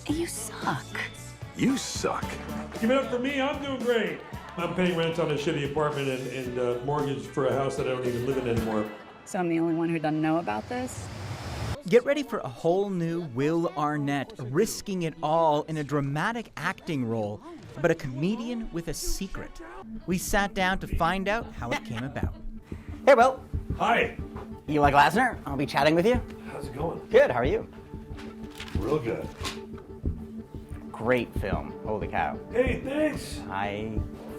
You suck. You suck. Give it up for me, I'm doing great. I'm paying rent on a shitty apartment and mortgage for a house that I don't even live in anymore. So I'm the only one who doesn't know about this? Get ready for a whole new Will Arnett risking it all in a dramatic acting role about a comedian with a secret. We sat down to find out how it came about. Hey, Will. Hi. You like Glasner? I'll be chatting with you. How's it going? Good, how are you? Real good. Great film. Holy cow. Hey, thanks. I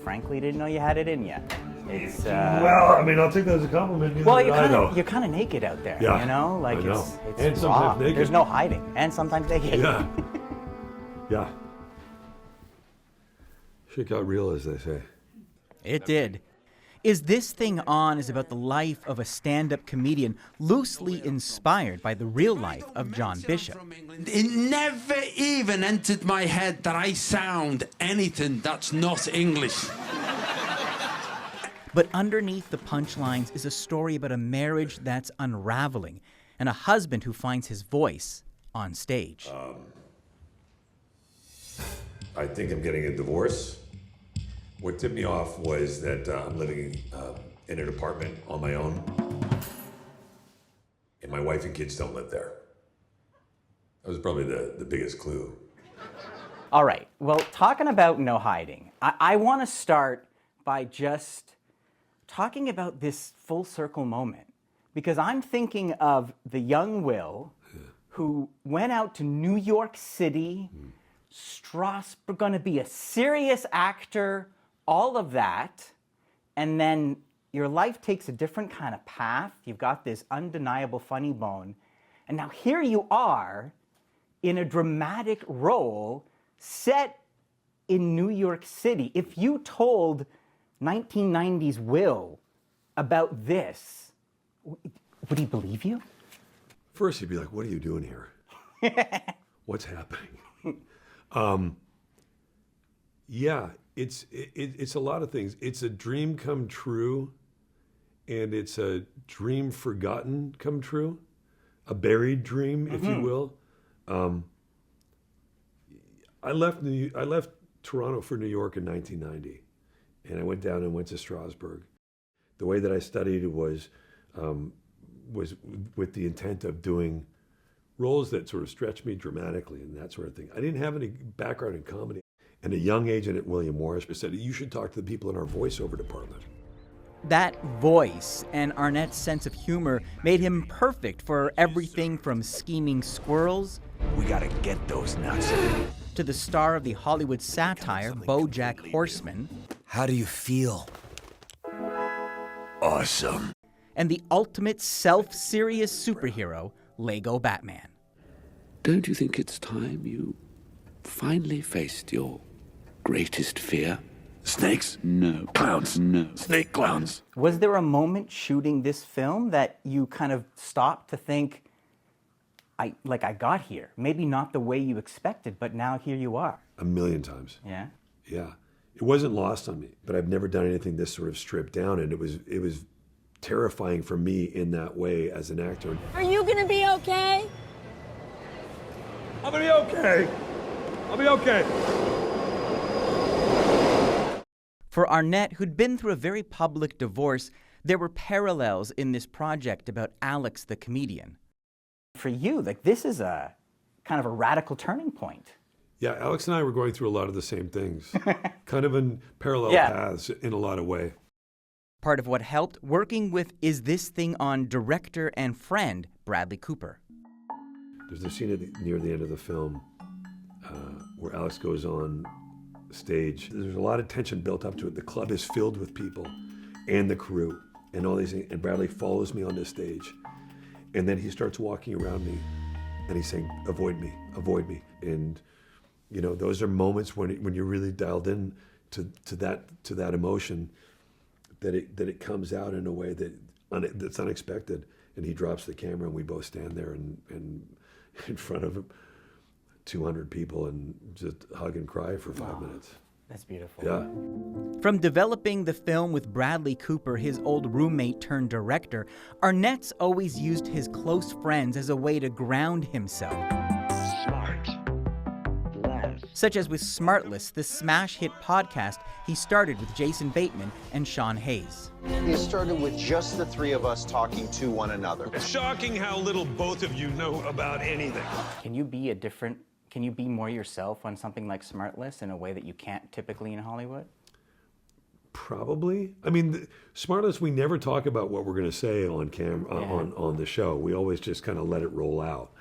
frankly didn't know you had it in you. It's Well, I mean, I'll take that as a compliment. well, you're kind of naked out there, Yeah, you know? Like I know. it's And raw. sometimes naked. There's no hiding, and sometimes naked. Yeah. Yeah. Shit got real, as they say. It did. Is This Thing On is about the life of a stand-up comedian loosely inspired by the real life of John Bishop. It never even entered my head that I sound anything that's not English. But underneath the punchlines is a story about a marriage that's unraveling and a husband who finds his voice on stage. I think I'm getting a divorce. What tipped me off was that I'm living in an apartment on my own, and my wife and kids don't live there. That was probably the biggest clue. All right, well, talking about no hiding, I want to start by just talking about this full circle moment, because I'm thinking of the young Will who went out to New York City, Strasbourg, going to be a serious actor, all of that, and then your life takes a different kind of path. You've got this undeniable funny bone, and now here you are in a dramatic role set in New York City. If you told 1990s Will about this, would he believe you? First, he'd be like, "What are you doing here? What's happening?" Yeah, it's a lot of things. It's a dream come true, and it's a dream forgotten come true, a buried dream, if you will. I left Toronto for New York in 1990, and I went down and went to Strasbourg. The way that I studied was with the intent of doing roles that sort of stretched me dramatically and that sort of thing. I didn't have any background in comedy. And a young agent at William Morris said, "You should talk to the people in our voiceover department." That voice and Arnett's sense of humor made him perfect for everything from scheming squirrels We gotta get those nuts. to the star of the Hollywood satire, BoJack Horseman, How do you feel? Awesome. and the ultimate self-serious superhero, Lego Batman. Don't you think it's time you finally faced your greatest fear? Snakes? No. Clowns? No. Snake clowns? Was there a moment shooting this film that you kind of stopped to think, I got here? Maybe not the way you expected, but now here you are. A million times. Yeah? Yeah. It wasn't lost on me, but I've never done anything this sort of stripped down, and it was terrifying for me in that way as an actor. Are you gonna be okay? I'm gonna be okay. I'll be okay. For Arnett, who'd been through a very public divorce, there were parallels in this project about Alex the comedian. For you, this is a kind of a radical turning point. Yeah, Alex and I were going through a lot of the same things, kind of in parallel paths in a lot of way. Part of what helped working with Is This Thing On director and friend Bradley Cooper. There's a scene near the end of the film where Alex goes on stage. There's a lot of tension built up to it. The club is filled with people and the crew and all these things. And Bradley follows me on the stage. And then he starts walking around me and he's saying, avoid me. And, you know, those are moments when you're really dialed in to that emotion, that it comes out in a way that's unexpected. And he drops the camera and we both stand there and in front of 200 people and just hug and cry for 5 minutes. That's beautiful. Yeah. From developing the film with Bradley Cooper, his old roommate turned director, Arnett's always used his close friends as a way to ground himself. Smart. such as with Smartless, the smash hit podcast he started with Jason Bateman and Sean Hayes. It started with just the three of us talking to one another. It's shocking how little both of you know about anything. Can you be more yourself on something like Smartless in a way that you can't typically in Hollywood? Probably. I mean, Smartless, we never talk about what we're going to say on camera, on the show. We always just kind of let it roll out.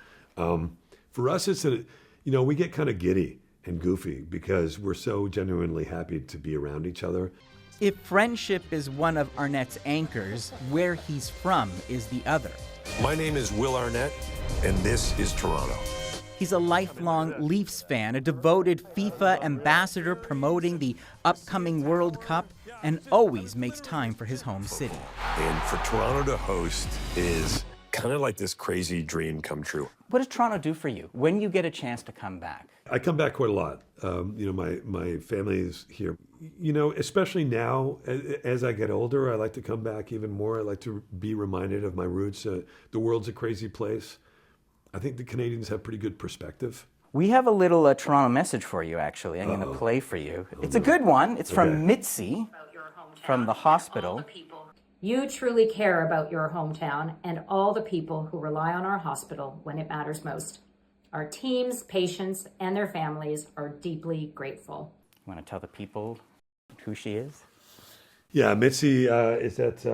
For us, it's that, we get kind of giddy and goofy because we're so genuinely happy to be around each other. If friendship is one of Arnett's anchors, where he's from is the other. My name is Will Arnett, and this is Toronto. He's a lifelong Leafs fan, a devoted FIFA ambassador promoting the upcoming World Cup, and always makes time for his home city. And for Toronto to host is kind of like this crazy dream come true. What does Toronto do for you when you get a chance to come back? I come back quite a lot. My family is here. Especially now, as I get older, I like to come back even more. I like to be reminded of my roots. The world's a crazy place. I think the Canadians have pretty good perspective. We have a little Toronto message for you, actually. I'm going to play for you. It's a good one. It's from Mitzi from the hospital. You truly care about your hometown and all the people who rely on our hospital when it matters most. Our teams, patients, and their families are deeply grateful. You want to tell the people who she is? Yeah, Mitzi is at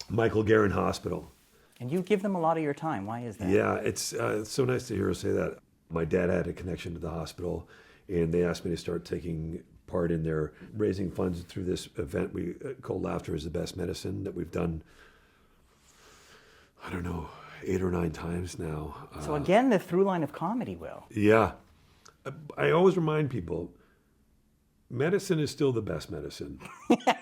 Michael Garron Hospital. And you give them a lot of your time. Why is that? Yeah, it's so nice to hear her say that. My dad had a connection to the hospital, and they asked me to start taking part in their raising funds through this event we called Laughter is the Best Medicine that we've done, 8 or 9 times now. So again, the through line of comedy, Will. Yeah. I always remind people, medicine is still the best medicine.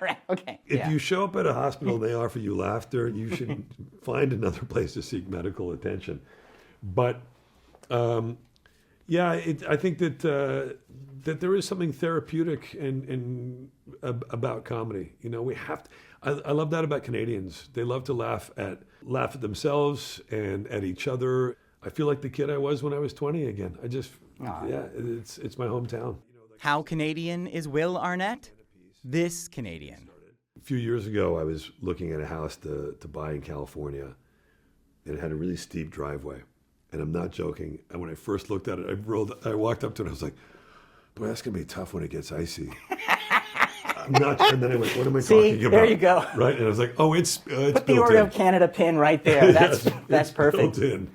Right, okay. If you show up at a hospital and they offer you laughter, you should find another place to seek medical attention. But I think that there is something therapeutic and about comedy. We have to. I love that about Canadians. They love to laugh at themselves and at each other. I feel like the kid I was when I was 20 again. It's my hometown. How Canadian is Will Arnett? This Canadian. A few years ago, I was looking at a house to buy in California, and it had a really steep driveway. And I'm not joking. And when I first looked at it, I walked up to it, and I was like, boy, that's going to be tough when it gets icy. I'm not, and then I went, what am I talking about? There you go. Right? And I was like, it's Put the built Order in. of Canada pin right there. That's perfect. Built in.